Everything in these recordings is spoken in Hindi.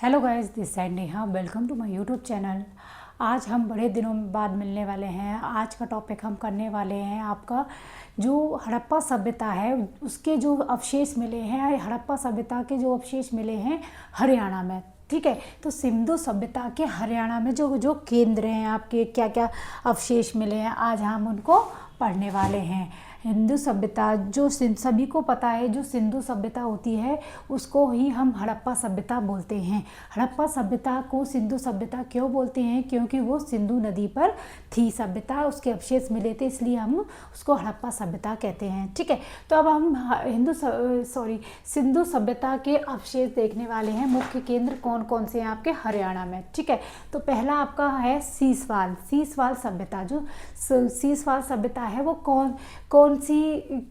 Hello guys, this side Neha. Welcome to my YouTube channel. आज हम बड़े दिनों बाद मिलने वाले हैं। आज का टॉपिक हम करने वाले हैं आपका जो हड़प्पा सभ्यता है उसके जो अवशेष मिले हैं, हड़प्पा सभ्यता के जो अवशेष मिले हैं हरियाणा में। ठीक है, तो सिंधु सभ्यता के हरियाणा में जो जो केंद्र हैं आपके, क्या क्या अवशेष मिले हैं, आज हम उनको पढ़ने वाले हैं। हिंदू सभ्यता जो सभी को पता है, जो सिंधु सभ्यता होती है उसको ही हम हड़प्पा सभ्यता बोलते हैं। हड़प्पा सभ्यता को सिंधु सभ्यता क्यों बोलते हैं? क्योंकि वो सिंधु नदी पर थी सभ्यता, उसके अवशेष मिले थे, इसलिए हम उसको हड़प्पा सभ्यता कहते हैं। ठीक है, तो अब हम सिंधु सभ्यता के अवशेष देखने वाले हैं। मुख्य केंद्र कौन कौन से हैं आपके हरियाणा में। ठीक है, तो पहला आपका है सीसवाल सभ्यता। जो सीसवाल सभ्यता है वो कौन सी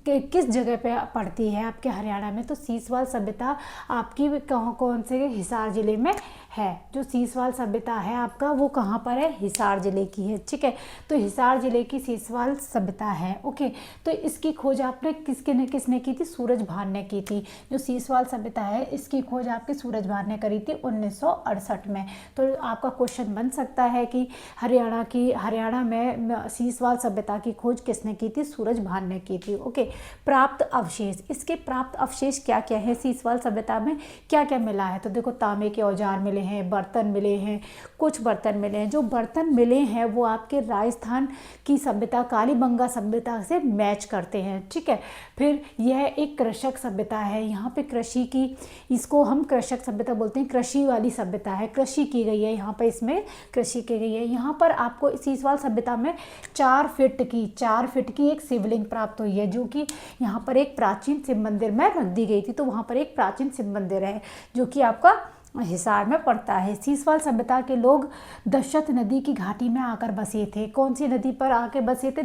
किस जगह पे पड़ती है आपके हरियाणा में? तो सीसवाल सभ्यता आपकी कौन से हिसार जिले में है। जो सीसवाल सभ्यता है आपका वो कहाँ पर है? हिसार जिले की है। ठीक है, तो हिसार जिले की सीसवाल सभ्यता है। ओके, तो इसकी खोज आपने किसने की थी? सूरजभान ने की थी। जो सीसवाल सभ्यता है इसकी खोज आपके सूरजभान ने करी थी 1968 में। तो आपका क्वेश्चन बन सकता है कि हरियाणा में सीसवाल सभ्यता की खोज किसने की थी? सूरजभान ने की थी। ओके, प्राप्त अवशेष, इसके प्राप्त अवशेष क्या क्या है? सीसवाल सभ्यता में क्या क्या मिला है? तो देखो, तांबे के औजार मिले हैं, बर्तन मिले हैं, कुछ बर्तन मिले हैं। जो बर्तन मिले हैं वो आपके राजस्थान की सभ्यता, कालीबंगा सभ्यता से मैच करते हैं। ठीक है, फिर यह एक कृषक सभ्यता है। यहाँ पे कृषि की, इसको हम कृषक सभ्यता बोलते हैं। कृषि वाली सभ्यता है, कृषि की गई है यहाँ पर, इसमें कृषि की गई है। यहाँ पर आपको सीसवाल सभ्यता में 4 फीट की एक शिवलिंग प्राप्त हुई है, जो कि यहाँ पर एक प्राचीन शिव मंदिर में रख दी गई थी। तो वहाँ पर एक प्राचीन शिव मंदिर है जो कि आपका हिसार में पड़ता है। सीसवाल सभ्यता के लोग दशरथ नदी की घाटी में आकर बसे थे। कौन सी नदी पर आके बसे थे?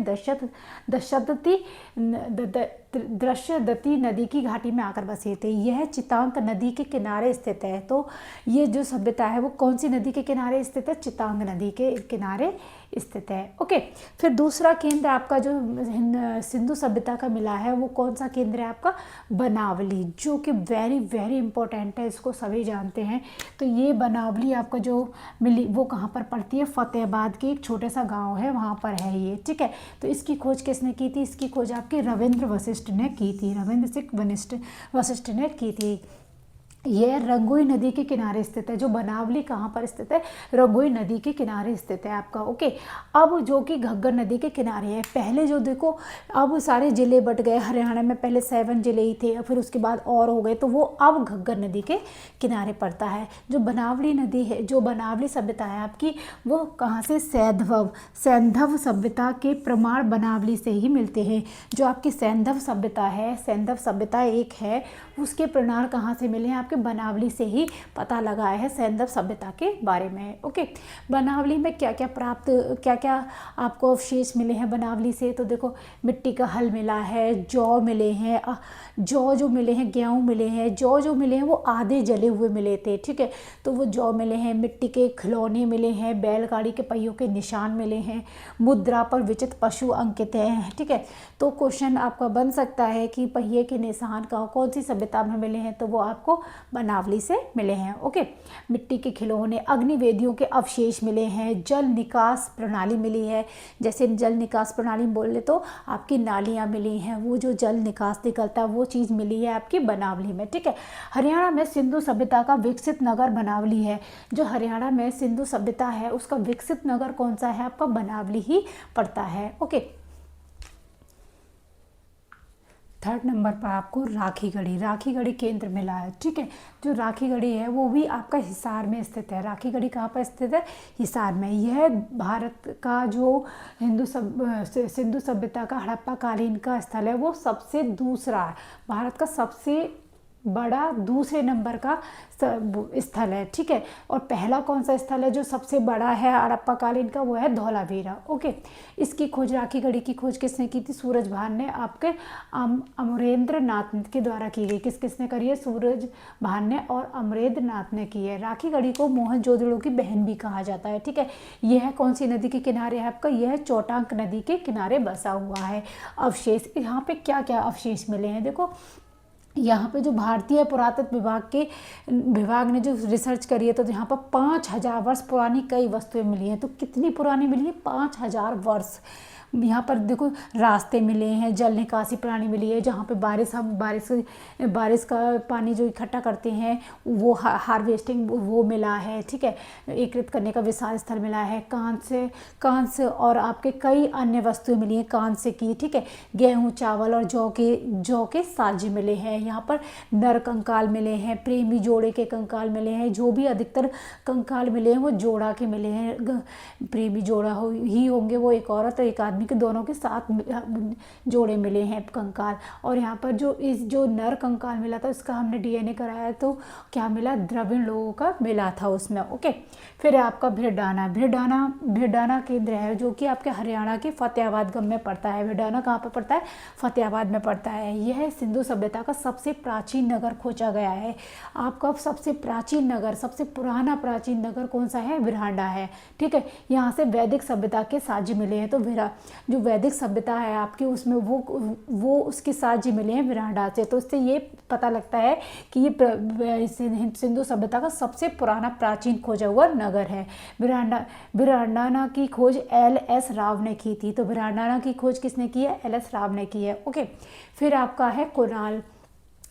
दृश्यदती नदी की घाटी में आकर बसे थे। यह चितांग नदी के किनारे स्थित है। तो ये जो सभ्यता है वो कौन सी नदी के किनारे स्थित है? चितांग नदी के किनारे स्थित है। ओके, फिर दूसरा केंद्र आपका जो सिंधु सभ्यता का मिला है वो कौन सा केंद्र है आपका? बनावली, जो कि वेरी वेरी इंपॉर्टेंट है, इसको सभी जानते हैं। तो ये बनावली आपका जो मिली वो कहाँ पर पड़ती है? फतेहाबाद के एक छोटे सा गांव है, वहाँ पर है ये। ठीक है, तो इसकी खोज किसने की थी? इसकी खोज आपके रविंद्र वशिष्ठ ने की थी। रविंद्र सिंह वशिष्ठ ने की थी। यह रंगोई नदी के किनारे स्थित है। जो बनावली कहाँ पर स्थित है? रंगोई नदी के किनारे स्थित है आपका। ओके, अब जो कि घग्गर नदी के किनारे है। पहले जो देखो, अब सारे जिले बट गए हरियाणा में। पहले 7 जिले ही थे, फिर उसके बाद और हो गए, तो वो अब घग्गर नदी के किनारे पड़ता है। जो बनावली नदी है, जो बनावली सभ्यता है आपकी, वो कहाँ से? सैंधव सभ्यता के प्रमाण बनावली से ही मिलते हैं। जो आपकी सैंधव सभ्यता है, सैंधव सभ्यता एक है, उसके प्रमाण कहाँ से मिले हैं? आपके बनावली से ही पता लगाया है सैंधव सभ्यता के बारे में। ओके, बनावली में क्या क्या आपको अवशेष मिले हैं बनावली से? तो देखो, मिट्टी का हल मिला है, जौ मिले हैं, जौ जो मिले हैं, गेहूँ मिले हैं। जौ जो मिले हैं वो आधे जले हुए मिले थे। ठीक है, तो वो जौ मिले हैं, मिट्टी के खिलौने मिले हैं, बैलगाड़ी के पहियों के निशान मिले हैं, मुद्रा पर विचित्र पशु अंकित हैं। ठीक है, तो क्वेश्चन आपका बन सकता है कि पहिए के निशान कौन सी सभ्यता में मिले हैं? तो वो आपको बनावली से मिले हैं। ओके, मिट्टी के खिलौने, अग्निवेदियों के अवशेष मिले हैं, जल निकास प्रणाली मिली है। जैसे जल निकास प्रणाली बोले तो आपकी नालियाँ मिली हैं, वो जो जल निकास निकलता है वो चीज़ मिली है आपकी बनावली में। ठीक है, हरियाणा में सिंधु सभ्यता का विकसित नगर बनावली है। जो हरियाणा में सिंधु सभ्यता है उसका विकसित नगर कौन सा है आपका? बनावली ही पड़ता है। ओके, थर्ड नंबर पर आपको राखी गढ़ी केंद्र मिला है। ठीक है, जो राखी गढ़ी है वो भी आपका हिसार में स्थित है। राखी गढ़ी कहाँ पर स्थित है? हिसार में। यह भारत का जो सिंधु सभ्यता का हड़प्पा कालीन का स्थल है वो सबसे दूसरा है, भारत का सबसे बड़ा दूसरे नंबर का स्थल है। ठीक है, और पहला कौन सा स्थल है जो सबसे बड़ा है हड़प्पा कालीन का? वो है धौलावीरा। ओके, इसकी खोज, राखी गढ़ी की खोज किसने की थी? सूरजभान ने आपके अमरेंद्र नाथ के द्वारा की गई। किसने करी है? सूरजभान ने और अमरेंद्र नाथ ने की है। राखी गढ़ी को मोहनजोदड़ो की बहन भी कहा जाता है। ठीक है, यह कौन सी नदी के किनारे है आपका? यह चौटांक नदी के किनारे बसा हुआ है। अवशेष, यहाँ पे क्या क्या अवशेष मिले हैं? देखो, यहाँ पे जो भारतीय पुरातत्व विभाग ने जो रिसर्च करी है, तो यहाँ पर 5000 वर्ष पुरानी कई वस्तुएं मिली हैं। तो कितनी पुरानी मिली है? 5000 वर्ष। यहाँ पर देखो रास्ते मिले हैं, जल निकासी प्रणाली मिली है, जहाँ पे बारिश का पानी जो इकट्ठा करते हैं वो हार्वेस्टिंग वो मिला है, ठीक है। एकत्रित करने का विशाल स्थल मिला है। कांस्य और आपके कई अन्य वस्तुएं मिली हैं कांस्य की, ठीक है। गेहूँ, चावल और जौ के साजे मिले हैं। यहाँ पर नर कंकाल मिले हैं, प्रेमी जोड़े के कंकाल मिले हैं। जो भी अधिकतर कंकाल मिले हैं वो जोड़ा के मिले हैं। प्रेमी जोड़ा ही होंगे, वो एक औरत और एक आदमी के दोनों के साथ जोड़े मिले हैं कंकाल। और यहाँ पर जो नर कंकाल मिला था उसका हमने डीएनए कराया, तो क्या मिला? द्रविड़ लोगों का मिला था उसमें, ओके। फिर आपका भिड़ाना केंद्र है, जो कि आपके हरियाणा के फतेहाबाद गम में पड़ता है। भिड़ाना कहाँ पर पड़ता है? फतेहाबाद में पड़ता है। यह सिंधु सभ्यता का सबसे प्राचीन नगर खोजा गया है। आपका सबसे प्राचीन नगर, सबसे पुराना प्राचीन नगर कौन सा है? भिड़ाना है, ठीक है। यहाँ से वैदिक सभ्यता के साक्ष्य मिले हैं। तो जो वैदिक सभ्यता है आपकी, उसमें वो उसके साक्ष्य मिले हैं भिड़ाना से। तो इससे ये पता लगता है कि ये सिंधु सभ्यता का सबसे पुराना प्राचीन खोजा हुआ नगर है। भिड़ाना की खोज LS राव ने की थी। तो भिड़ाना की खोज किसने की है? LS राव ने की है, ओके। फिर आपका है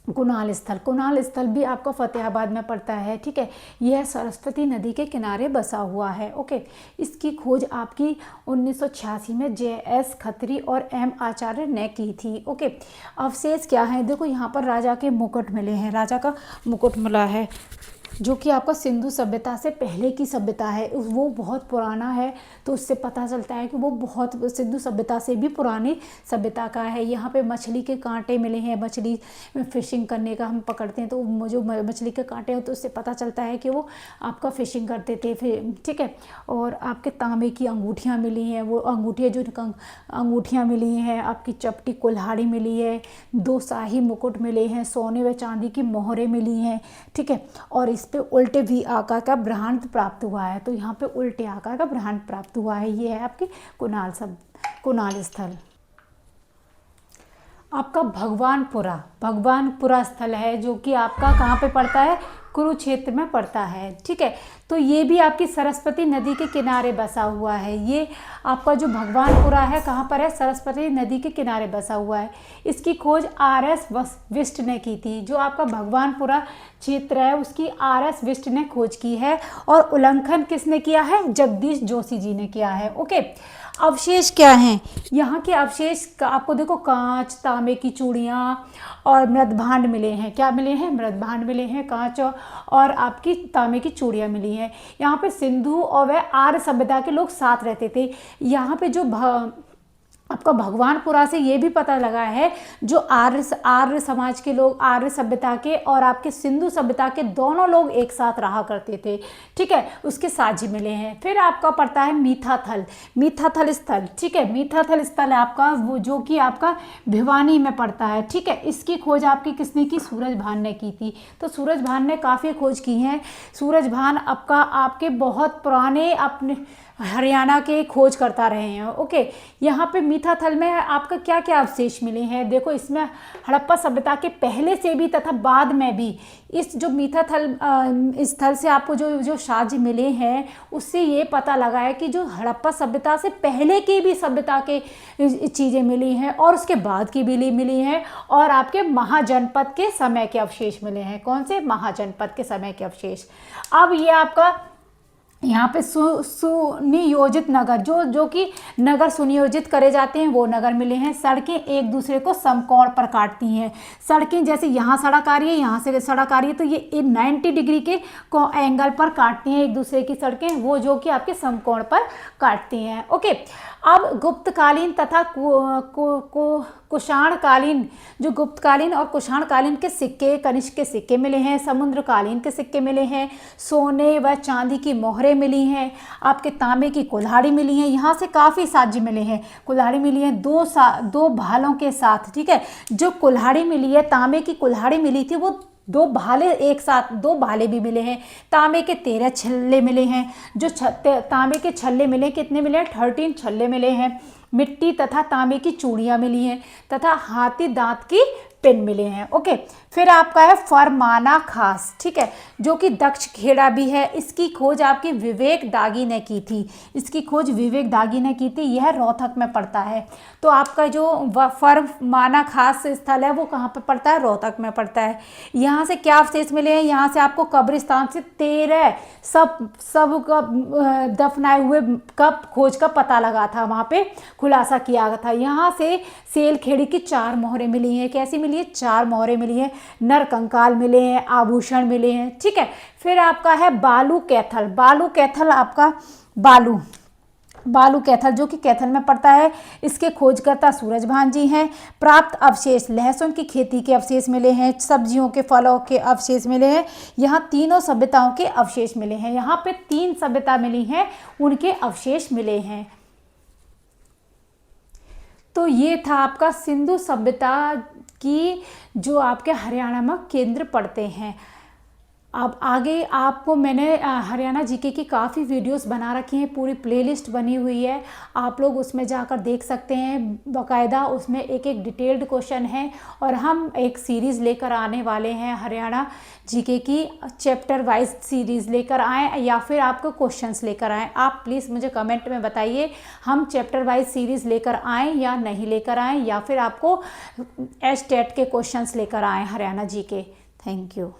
कुणाल स्थल भी आपका फतेहाबाद में पड़ता है, ठीक है। यह सरस्वती नदी के किनारे बसा हुआ है, ओके। इसकी खोज आपकी 1986 में JS खत्री और M आचार्य ने की थी, ओके। अवशेष क्या है? देखो यहाँ पर राजा के मुकुट मिले हैं, राजा का मुकुट मिला है, जो कि आपका सिंधु सभ्यता से पहले की सभ्यता है। वो बहुत पुराना है, तो उससे पता चलता है कि वो बहुत सिंधु सभ्यता से भी पुरानी सभ्यता का है। यहाँ पे मछली के कांटे मिले हैं, मछली फिशिंग करने का हम पकड़ते हैं, तो जो मछली के कांटे हैं तो उससे पता चलता है कि वो आपका फिशिंग करते थे फिर, ठीक है। और आपके तांबे की अंगूठियाँ मिली हैं, वो अंगूठियाँ मिली हैं, आपकी चपटी कुल्हाड़ी मिली है, 2 शाही मुकुट मिले हैं, सोने व चांदी की मोहरें मिली हैं, ठीक है। और इस पे उल्टे V आकार का ब्रह्मांड प्राप्त हुआ है। तो यहाँ पे उल्टे आकार का ब्रह्मांड प्राप्त हुआ है। ये है आपके कुणाल स्थल। आपका भगवानपुरा स्थल है, जो कि आपका कहाँ पे पड़ता है? कुरुक्षेत्र में पड़ता है, ठीक है। तो ये भी आपकी सरस्वती नदी के किनारे बसा हुआ है। ये आपका जो भगवानपुरा है कहाँ पर है? सरस्वती नदी के किनारे बसा हुआ है। इसकी खोज RS विष्ट ने की थी। जो आपका भगवानपुरा क्षेत्र है उसकी RS विष्ट ने खोज की है, और उल्लंघन किसने किया है? जगदीश जोशी जी ने किया है, ओके। अवशेष क्या हैं? यहाँ के अवशेष आपको देखो कांच, तांबे की चूड़ियाँ और मृदभांड मिले हैं। क्या मिले हैं? मृदभांड मिले हैं, कांच और आपकी तांबे की चूड़ियाँ मिली हैं। यहाँ पे सिंधु और वह आर्य सभ्यता के लोग साथ रहते थे। यहाँ पे जो आपका भगवानपुरा से ये भी पता लगा है, जो आर्य समाज के लोग, आर्य सभ्यता के और आपके सिंधु सभ्यता के दोनों लोग एक साथ रहा करते थे, ठीक है। उसके साझी मिले हैं। फिर आपका पड़ता है मीठाथल स्थल, ठीक है। मीठाथल स्थल है आपका वो, जो कि आपका भिवानी में पड़ता है, ठीक है। इसकी खोज आपकी किसने की? सूरजभान ने की थी। तो सूरजभान ने काफ़ी खोज की है। सूरजभान आपके बहुत पुराने अपने हरियाणा के खोज करता रहे हैं, ओके। यहाँ पे मीठाथल में आपका क्या क्या अवशेष मिले हैं? देखो इसमें हड़प्पा सभ्यता के पहले से भी तथा बाद में भी इस जो मीठाथल स्थल से आपको जो साक्ष्य मिले हैं, उससे ये पता लगा है कि जो हड़प्पा सभ्यता से पहले की भी सभ्यता के चीज़ें मिली हैं और उसके बाद की भी मिली हैं, और आपके महाजनपद के समय के अवशेष मिले हैं। कौन से? महाजनपद के समय के अवशेष। अब ये आपका यहाँ पे सुनियोजित नगर, जो कि नगर सुनियोजित करे जाते हैं, वो नगर मिले हैं। सड़कें एक दूसरे को समकोण पर काटती हैं। सड़कें जैसे यहाँ सड़क आ रही है, यहाँ से सड़क आ रही है, तो ये 90 डिग्री के एंगल पर काटती हैं एक दूसरे की सड़कें, वो जो कि आपके समकोण पर काटती हैं, ओके। अब गुप्तकालीन तथा कुषाणकालीन, जो गुप्तकालीन और कुषाणकालीन के सिक्के, कनिष्क के सिक्के मिले हैं, समुद्रकालीन के सिक्के मिले हैं, सोने व चांदी की मोहरें मिली हैं, आपके तांबे की कुल्हाड़ी मिली हैं। यहाँ से काफ़ी साक्ष्य मिले हैं। कुल्हाड़ी मिली है दो भालों के साथ, ठीक है। जो कुल्हाड़ी मिली है, तांबे की कुल्हाड़ी मिली थी, वो 2 भाले एक साथ, 2 भाले भी मिले हैं। तांबे के 13 छल्ले मिले हैं। जो तांबे के छल्ले मिले, कितने मिले हैं? 13 छल्ले मिले हैं। मिट्टी तथा तांबे की चूड़ियाँ मिली हैं, तथा हाथी दांत की पिन मिले हैं, ओके। फिर आपका है फरमाना खास, ठीक है, जो कि दक्ष खेड़ा भी है। इसकी खोज आपकी विवेक दागी ने की थी, इसकी खोज विवेक दागी ने की थी। यह रोहतक में पड़ता है। तो आपका जो फरमाना खास स्थल है वो कहाँ पर पड़ता है? रोहतक में पड़ता है। यहाँ से क्या अवशेष मिले हैं? यहाँ से आपको कब्रिस्तान से 13 सब दफनाए हुए कब खोज का पता लगा था, वहाँ पे खुलासा किया गया था। यहाँ से सेलखेड़ी की 4 मोहरें मिली हैं। कैसी मिली है? 4 मोहरें मिली हैं। नर कंकाल मिले हैं, आभूषण मिले हैं, ठीक है। फिर आपका है बालू कैथल। बालू कैथल आपका बालू कैथल जो कि कैथल में पड़ता है। इसके खोजकर्ता सूरजभान जी हैं। प्राप्त अवशेष लहसुन की खेती के अवशेष मिले हैं, सब्जियों के फलों के अवशेष मिले हैं। यहाँ तीनों सभ्यताओं के अवशेष मिले हैं। यहाँ पे 3 सभ्यता मिली हैं, उनके अवशेष मिले हैं। तो ये था आपका सिंधु सभ्यता की जो आपके हरियाणा में केंद्र पड़ते हैं। अब आगे आपको मैंने हरियाणा जीके की काफ़ी वीडियोस बना रखी हैं, पूरी प्लेलिस्ट बनी हुई है, आप लोग उसमें जाकर देख सकते हैं। बाकायदा उसमें एक एक डिटेल्ड क्वेश्चन है। और हम एक सीरीज़ लेकर आने वाले हैं हरियाणा जीके की, चैप्टर वाइज सीरीज़ लेकर आएँ या फिर आपको क्वेश्चंस लेकर आएँ। आप प्लीज़ मुझे कमेंट में बताइए हम चैप्टर वाइज सीरीज़ लेकर आएँ या नहीं लेकर आएँ, या फिर आपको एचटेट के क्वेश्चंस लेकर आएँ हरियाणा जीके। Thank you.